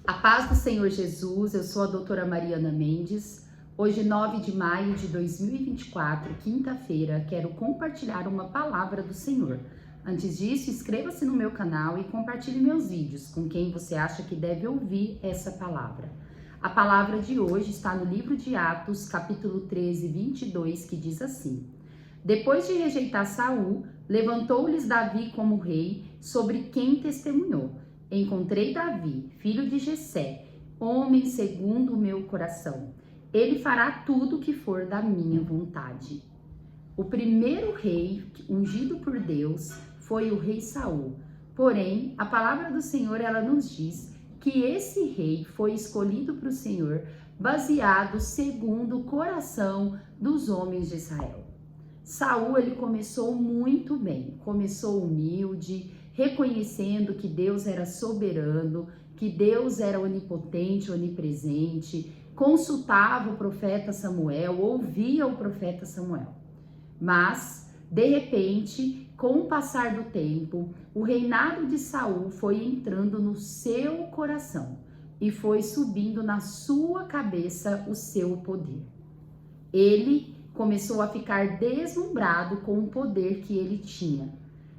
A paz do Senhor Jesus, eu sou a doutora Mariana Mendes. Hoje, 9 de maio de 2024, quinta-feira, quero compartilhar uma palavra do Senhor. Antes disso, inscreva-se no meu canal e compartilhe meus vídeos com quem você acha que deve ouvir essa palavra. A palavra de hoje está no livro de Atos, capítulo 13, 22, que diz assim: Depois de rejeitar Saul, levantou-lhes Davi como rei, sobre quem testemunhou: Encontrei Davi, filho de Jessé, homem segundo o meu coração. Ele fará tudo o que for da minha vontade. O primeiro rei ungido por Deus foi o rei Saul. Porém, a palavra do Senhor, ela nos diz que esse rei foi escolhido para o Senhor baseado segundo o coração dos homens de Israel. Saul, ele começou muito bem, começou humilde, reconhecendo que Deus era soberano, que Deus era onipotente, onipresente, consultava o profeta Samuel, ouvia o profeta Samuel. Mas, de repente, com o passar do tempo, o reinado de Saul foi entrando no seu coração e foi subindo na sua cabeça o seu poder. Ele começou a ficar deslumbrado com o poder que ele tinha.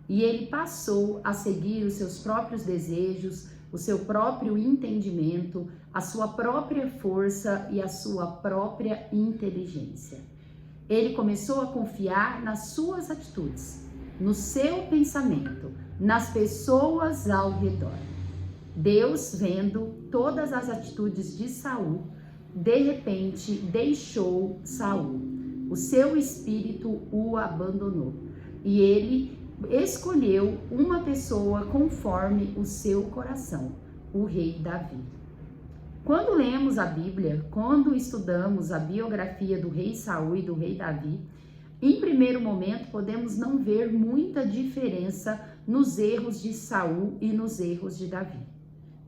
E ele passou a seguir os seus próprios desejos, o seu próprio entendimento, a sua própria força e a sua própria inteligência. Ele começou a confiar nas suas atitudes, no seu pensamento, nas pessoas ao redor. Deus, vendo todas as atitudes de Saul, de repente deixou Saul. O seu espírito o abandonou e ele escolheu uma pessoa conforme o seu coração, o rei Davi. Quando lemos a Bíblia, quando estudamos a biografia do rei Saul e do rei Davi, em primeiro momento podemos não ver muita diferença nos erros de Saul e nos erros de Davi.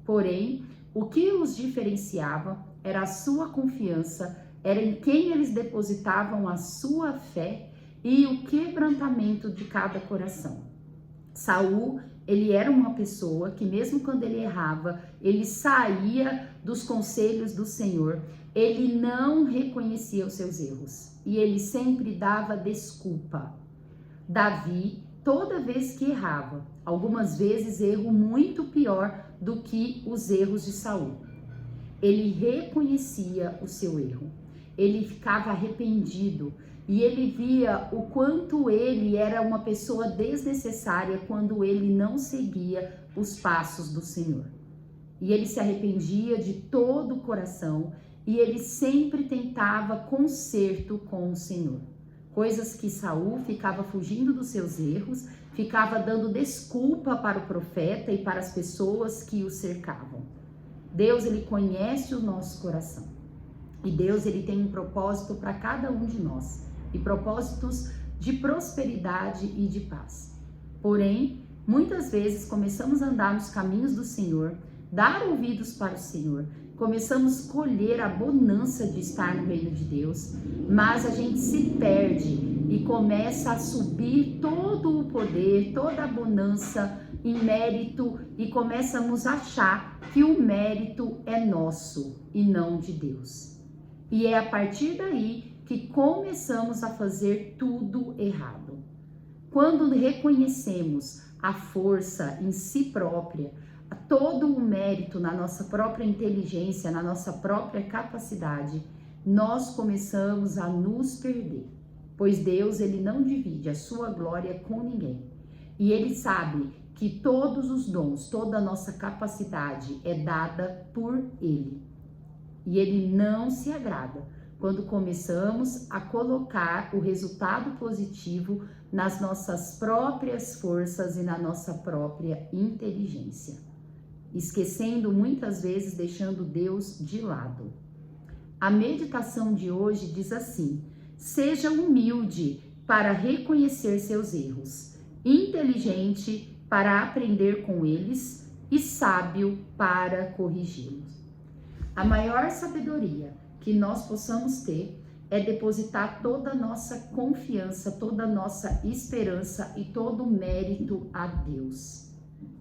Porém, o que os diferenciava era a sua confiança, era em quem eles depositavam a sua fé e o quebrantamento de cada coração. Saul, ele era uma pessoa que mesmo quando ele errava, ele saía dos conselhos do Senhor, ele não reconhecia os seus erros e ele sempre dava desculpa. Davi, toda vez que errava, algumas vezes erro muito pior do que os erros de Saul, ele reconhecia o seu erro. Ele ficava arrependido e ele via o quanto ele era uma pessoa desnecessária quando ele não seguia os passos do Senhor. E ele se arrependia de todo o coração e ele sempre tentava conserto com o Senhor. Coisas que Saul ficava fugindo dos seus erros, ficava dando desculpa para o profeta e para as pessoas que o cercavam. Deus, ele conhece o nosso coração. E Deus, ele tem um propósito para cada um de nós, e propósitos de prosperidade e de paz. Porém, muitas vezes começamos a andar nos caminhos do Senhor, dar ouvidos para o Senhor, começamos a colher a bonança de estar no reino de Deus, mas a gente se perde e começa a subir todo o poder, toda a bonança em mérito e começamos a achar que o mérito é nosso e não de Deus. E é a partir daí que começamos a fazer tudo errado. Quando reconhecemos a força em si própria, todo o mérito na nossa própria inteligência, na nossa própria capacidade, nós começamos a nos perder. Pois Deus, ele não divide a sua glória com ninguém. E ele sabe que todos os dons, toda a nossa capacidade é dada por ele. E ele não se agrada quando começamos a colocar o resultado positivo nas nossas próprias forças e na nossa própria inteligência, esquecendo muitas vezes, deixando Deus de lado. A meditação de hoje diz assim: seja humilde para reconhecer seus erros, inteligente para aprender com eles e sábio para corrigi-los. A maior sabedoria que nós possamos ter é depositar toda a nossa confiança, toda a nossa esperança e todo o mérito a Deus.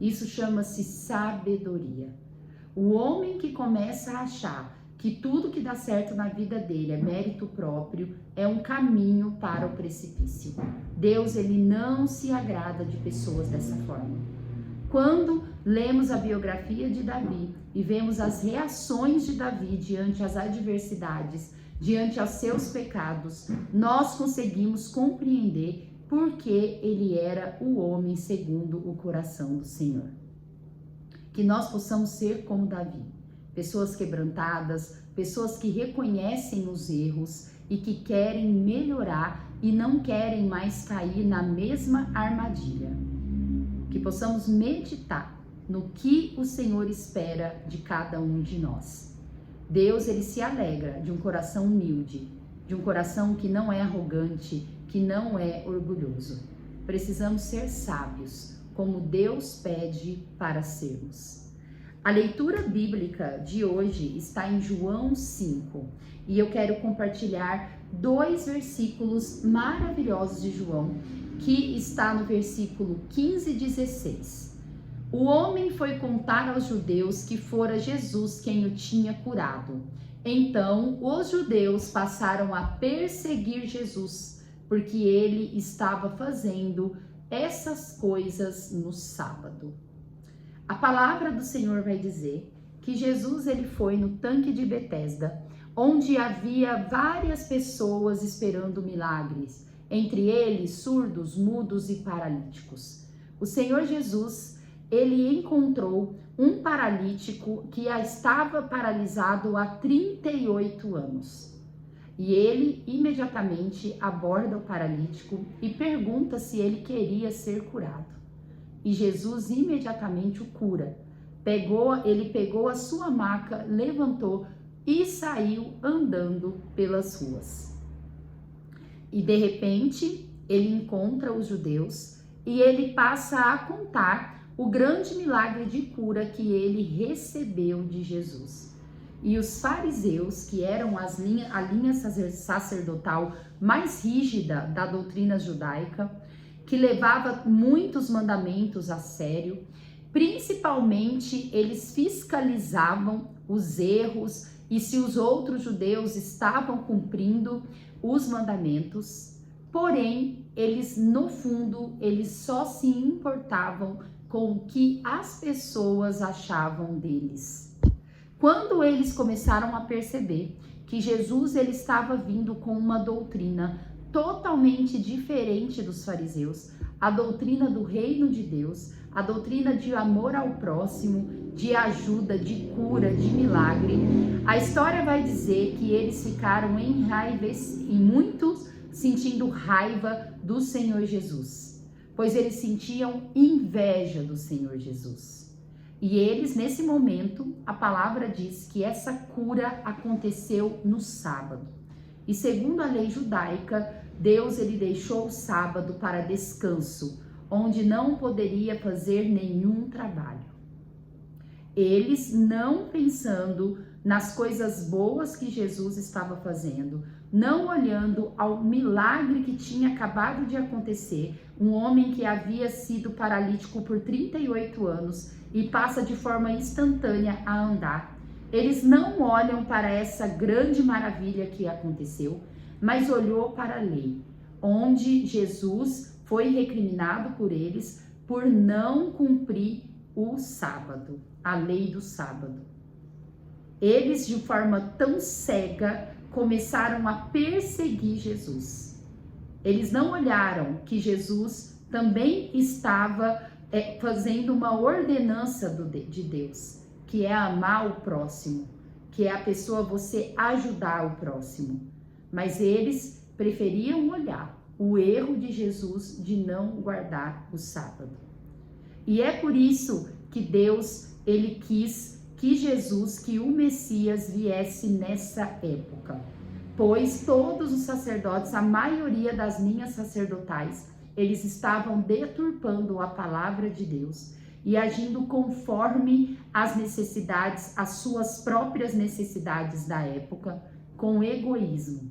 Isso chama-se sabedoria. O homem que começa a achar que tudo que dá certo na vida dele é mérito próprio, é um caminho para o precipício. Deus, ele não se agrada de pessoas dessa forma. Quando lemos a biografia de Davi e vemos as reações de Davi diante as adversidades, diante aos seus pecados, nós conseguimos compreender por que ele era o homem segundo o coração do Senhor. Que nós possamos ser como Davi, pessoas quebrantadas, pessoas que reconhecem os erros e que querem melhorar e não querem mais cair na mesma armadilha. Que possamos meditar no que o Senhor espera de cada um de nós. Deus, ele se alegra de um coração humilde, de um coração que não é arrogante, que não é orgulhoso. Precisamos ser sábios, como Deus pede para sermos. A leitura bíblica de hoje está em João 5 e eu quero compartilhar 2 versículos maravilhosos de João, que está no versículo 15 e 16. O homem foi contar aos judeus que fora Jesus quem o tinha curado. Então os judeus passaram a perseguir Jesus, porque ele estava fazendo essas coisas no sábado. A palavra do Senhor vai dizer que Jesus, ele foi no tanque de Betesda, onde havia várias pessoas esperando milagres, entre eles surdos, mudos e paralíticos. O Senhor Jesus, ele encontrou um paralítico que estava paralisado há 38 anos. E ele imediatamente aborda o paralítico e pergunta se ele queria ser curado. E Jesus imediatamente o cura. Ele pegou a sua maca, levantou e saiu andando pelas ruas. E de repente, ele encontra os judeus e ele passa a contar o grande milagre de cura que ele recebeu de Jesus. E os fariseus, que eram a linha sacerdotal mais rígida da doutrina judaica, que levava muitos mandamentos a sério, principalmente eles fiscalizavam os erros e se os outros judeus estavam cumprindo os mandamentos, porém, eles no fundo, eles só se importavam com o que as pessoas achavam deles. Quando eles começaram a perceber que Jesus, ele estava vindo com uma doutrina totalmente diferente dos fariseus, a doutrina do reino de Deus, a doutrina de amor ao próximo, de ajuda, de cura, de milagre. A história vai dizer que eles ficaram muitos sentindo raiva do Senhor Jesus, pois eles sentiam inveja do Senhor Jesus. E eles, nesse momento, a palavra diz que essa cura aconteceu no sábado. E segundo a lei judaica, Deus, ele deixou o sábado para descanso, onde não poderia fazer nenhum trabalho. Eles, não pensando nas coisas boas que Jesus estava fazendo, não olhando ao milagre que tinha acabado de acontecer, um homem que havia sido paralítico por 38 anos e passa de forma instantânea a andar. Eles não olham para essa grande maravilha que aconteceu, mas olhou para a lei, onde Jesus foi recriminado por eles por não cumprir o sábado, a lei do sábado. Eles, de forma tão cega, começaram a perseguir Jesus. Eles não olharam que Jesus também estava fazendo uma ordenança de Deus, que é amar o próximo, que é a pessoa você ajudar o próximo. Mas eles preferiam olhar o erro de Jesus de não guardar o sábado. E é por isso que Deus, ele quis que Jesus, que o Messias viesse nessa época. Pois todos os sacerdotes, a maioria das linhas sacerdotais, eles estavam deturpando a palavra de Deus e agindo conforme as necessidades, as suas próprias necessidades da época, com egoísmo,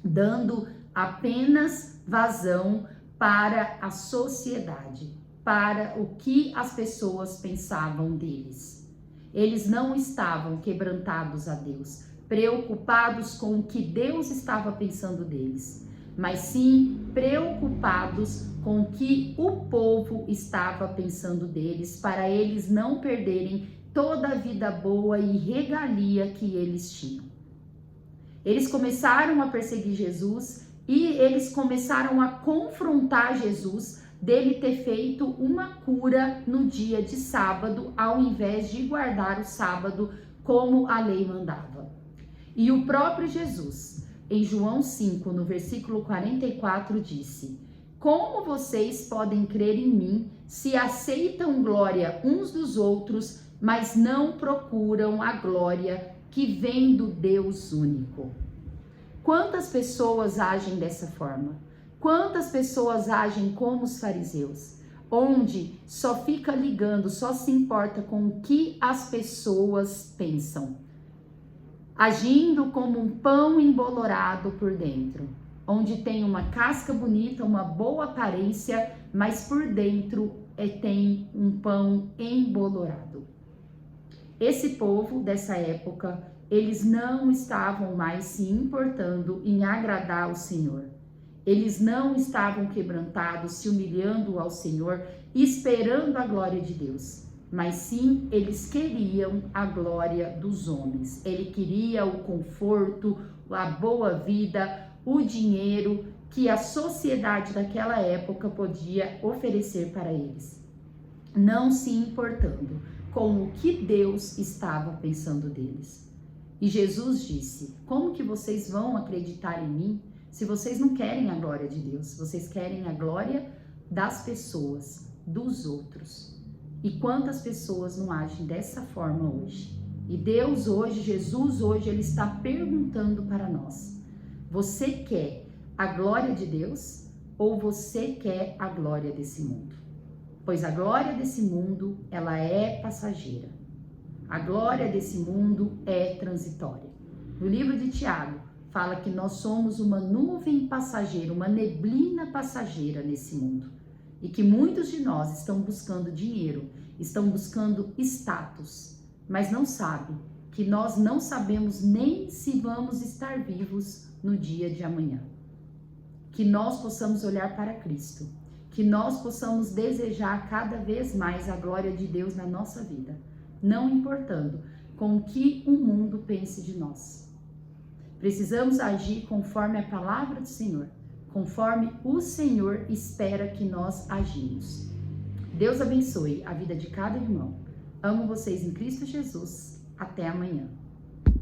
dando apenas vazão para a sociedade, para o que as pessoas pensavam deles. Eles não estavam quebrantados a Deus, preocupados com o que Deus estava pensando deles, mas sim preocupados com o que o povo estava pensando deles, para eles não perderem toda a vida boa e regalia que eles tinham. Eles começaram a perseguir Jesus e eles começaram a confrontar Jesus dele ter feito uma cura no dia de sábado, ao invés de guardar o sábado como a lei mandava. E o próprio Jesus, em João 5, no versículo 44, disse: como vocês podem crer em mim se aceitam glória uns dos outros, mas não procuram a glória que vem do Deus único? Quantas pessoas agem dessa forma? Quantas pessoas agem como os fariseus, onde só fica ligando, só se importa com o que as pessoas pensam, agindo como um pão embolorado por dentro, onde tem uma casca bonita, uma boa aparência, mas por dentro tem um pão embolorado. Esse povo dessa época, eles não estavam mais se importando em agradar o Senhor. Eles não estavam quebrantados, se humilhando ao Senhor, esperando a glória de Deus. Mas sim, eles queriam a glória dos homens. Ele queria o conforto, a boa vida, o dinheiro que a sociedade daquela época podia oferecer para eles, não se importando com o que Deus estava pensando deles. E Jesus disse: como que vocês vão acreditar em mim se vocês não querem a glória de Deus? Vocês querem a glória das pessoas, dos outros. E quantas pessoas não agem dessa forma hoje? E Deus hoje, Jesus hoje, Ele está perguntando para nós: você quer a glória de Deus ou você quer a glória desse mundo? Pois a glória desse mundo, ela é passageira. A glória desse mundo é transitória. No livro de Tiago, fala que nós somos uma nuvem passageira, uma neblina passageira nesse mundo. E que muitos de nós estão buscando dinheiro, estão buscando status, mas não sabem que nós não sabemos nem se vamos estar vivos no dia de amanhã. Que nós possamos olhar para Cristo, que nós possamos desejar cada vez mais a glória de Deus na nossa vida, não importando com o que o mundo pense de nós. Precisamos agir conforme a palavra do Senhor, conforme o Senhor espera que nós agimos. Deus abençoe a vida de cada irmão. Amo vocês em Cristo Jesus. Até amanhã.